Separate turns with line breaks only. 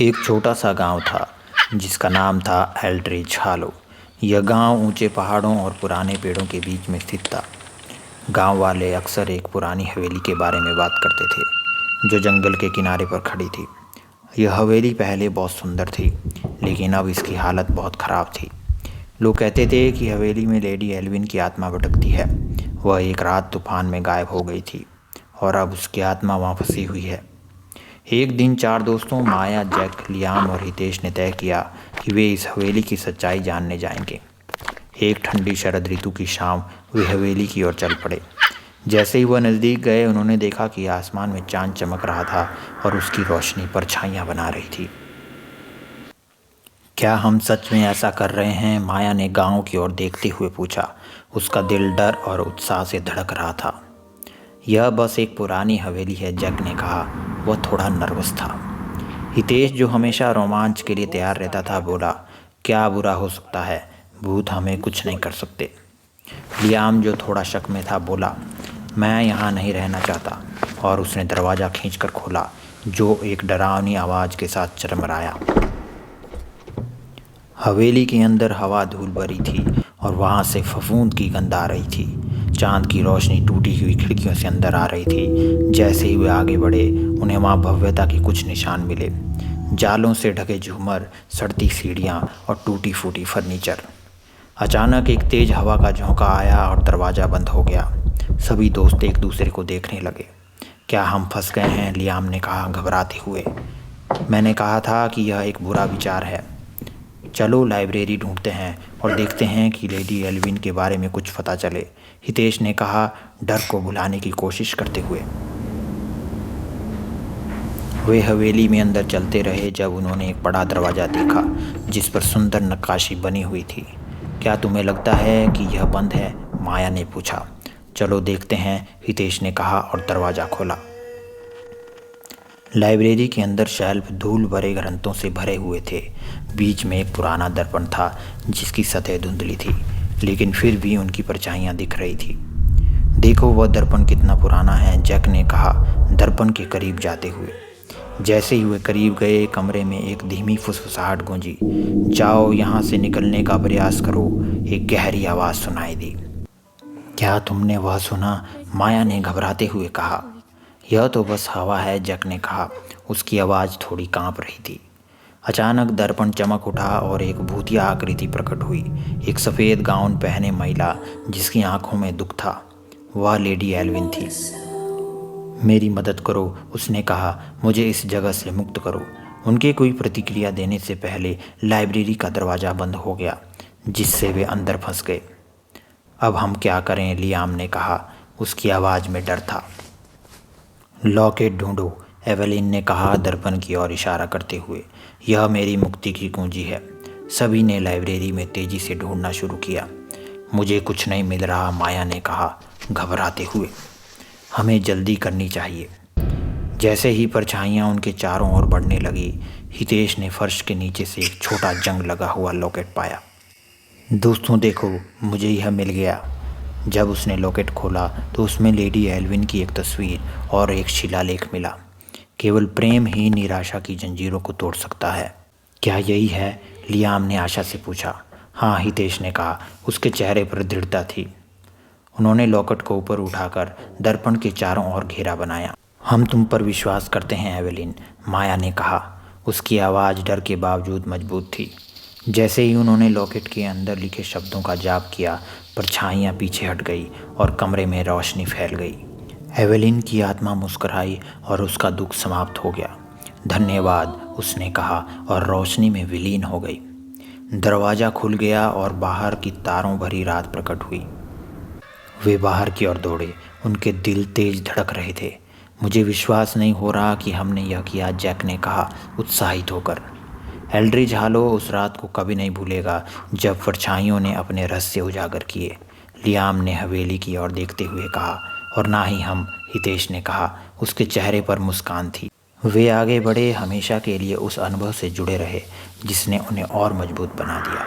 एक छोटा सा गांव था जिसका नाम था एल्ड्रिज हालो। यह गांव ऊंचे पहाड़ों और पुराने पेड़ों के बीच में स्थित था। गांव वाले अक्सर एक पुरानी हवेली के बारे में बात करते थे जो जंगल के किनारे पर खड़ी थी। यह हवेली पहले बहुत सुंदर थी, लेकिन अब इसकी हालत बहुत ख़राब थी। लोग कहते थे कि हवेली में लेडी एल्विन की आत्मा भटकती है। वह एक रात तूफान में गायब हो गई थी और अब उसकी आत्मा वहाँ फंसी हुई है। एक दिन चार दोस्तों माया, जैक, लियाम और हितेश ने तय किया कि वे इस हवेली की सच्चाई जानने जाएंगे। एक ठंडी शरद ऋतु की शाम वे हवेली की ओर चल पड़े। जैसे ही वह नज़दीक गए, उन्होंने देखा कि आसमान में चांद चमक रहा था और उसकी रोशनी परछाइयाँ बना रही थी। क्या हम सच में ऐसा कर रहे हैं? माया ने गांव की ओर देखते हुए पूछा। उसका दिल डर और उत्साह से धड़क रहा था। यह बस एक पुरानी हवेली है, जैक ने कहा। वह थोड़ा नर्वस था। हितेश, जो हमेशा रोमांच के लिए तैयार रहता था, बोला, क्या बुरा हो सकता है? भूत हमें कुछ नहीं कर सकते। लियाम, जो थोड़ा शक में था, बोला, मैं यहाँ नहीं रहना चाहता, और उसने दरवाज़ा खींचकर खोला जो एक डरावनी आवाज़ के साथ चरमराया। हवेली के अंदर हवा धूल भरी थी और वहाँ से फफूंद की गंध आ रही थी। चांद की रोशनी टूटी हुई खिड़कियों से अंदर आ रही थी। जैसे ही वे आगे बढ़े, उन्हें वहाँ भव्यता के कुछ निशान मिले। जालों से ढके झूमर, सड़ती सीढ़ियाँ और टूटी फूटी फर्नीचर। अचानक एक तेज हवा का झोंका आया और दरवाज़ा बंद हो गया। सभी दोस्त एक दूसरे को देखने लगे। क्या हम फंस गए हैं? लियाम ने कहा, घबराते हुए। मैंने कहा था कि यह एक बुरा विचार है। चलो लाइब्रेरी ढूंढते हैं और देखते हैं कि लेडी एल्विन के बारे में कुछ पता चले, हितेश ने कहा, डर को भुलाने की कोशिश करते हुए। वे हवेली में अंदर चलते रहे जब उन्होंने एक बड़ा दरवाज़ा देखा जिस पर सुंदर नक्काशी बनी हुई थी। क्या तुम्हें लगता है कि यह बंद है? माया ने पूछा। चलो देखते हैं, हितेश ने कहा और दरवाज़ा खोला। लाइब्रेरी के अंदर शेल्फ धूल भरे ग्रंथों से भरे हुए थे। बीच में एक पुराना दर्पण था जिसकी सतह धुंधली थी, लेकिन फिर भी उनकी परछाइयाँ दिख रही थी। देखो वह दर्पण कितना पुराना है, जैक ने कहा दर्पण के करीब जाते हुए। जैसे ही वे करीब गए, कमरे में एक धीमी फुसफुसाहट गूंजी। जाओ, यहाँ से निकलने का प्रयास करो, एक गहरी आवाज़ सुनाई दी। क्या तुमने वह सुना? माया ने घबराते हुए कहा। यह तो बस हवा है, जैक ने कहा। उसकी आवाज़ थोड़ी कांप रही थी। अचानक दर्पण चमक उठा और एक भूतिया आकृति प्रकट हुई। एक सफ़ेद गाउन पहने महिला जिसकी आंखों में दुख था। वह लेडी एल्विन थी। मेरी मदद करो, उसने कहा, मुझे इस जगह से मुक्त करो। उनके कोई प्रतिक्रिया देने से पहले लाइब्रेरी का दरवाज़ा बंद हो गया, जिससे वे अंदर फंस गए। अब हम क्या करें? लियाम ने कहा। उसकी आवाज़ में डर था। लॉकेट ढूंढो, एवेलिन ने कहा, दर्पण की ओर इशारा करते हुए। यह मेरी मुक्ति की कुंजी है। सभी ने लाइब्रेरी में तेजी से ढूंढना शुरू किया। मुझे कुछ नहीं मिल रहा, माया ने कहा, घबराते हुए। हमें जल्दी करनी चाहिए। जैसे ही परछाइयाँ उनके चारों ओर बढ़ने लगी, हितेश ने फर्श के नीचे से एक छोटा जंग लगा हुआ लॉकेट पाया। दोस्तों देखो, मुझे यह मिल गया। जब उसने लॉकेट खोला तो उसमें लेडी एल्विन की एक तस्वीर और एक शिलालेख मिला। केवल प्रेम ही निराशा की जंजीरों को तोड़ सकता है। क्या यही है? लियाम ने आशा से पूछा। हाँ, हितेश ने कहा। उसके चेहरे पर दृढ़ता थी। उन्होंने लॉकेट को ऊपर उठाकर दर्पण के चारों ओर घेरा बनाया। हम तुम पर विश्वास करते हैं एवेलिन, माया ने कहा। उसकी आवाज़ डर के बावजूद मजबूत थी। जैसे ही उन्होंने लॉकेट के अंदर लिखे शब्दों का जाप किया, परछाइयाँ पीछे हट गई और कमरे में रोशनी फैल गई। एवेलिन की आत्मा मुस्कुराई और उसका दुख समाप्त हो गया। धन्यवाद, उसने कहा और रोशनी में विलीन हो गई। दरवाज़ा खुल गया और बाहर की तारों भरी रात प्रकट हुई। वे बाहर की ओर दौड़े। उनके दिल तेज धड़क रहे थे। मुझे विश्वास नहीं हो रहा कि हमने यह किया, जैक ने कहा, उत्साहित होकर। एल्ड्रिज हालो उस रात को कभी नहीं भूलेगा जब परछाइयों ने अपने रहस्य उजागर किए, लियाम ने हवेली की ओर देखते हुए कहा। और ना ही हम, हितेश ने कहा। उसके चेहरे पर मुस्कान थी। वे आगे बढ़े, हमेशा के लिए उस अनुभव से जुड़े रहे जिसने उन्हें और मजबूत बना दिया।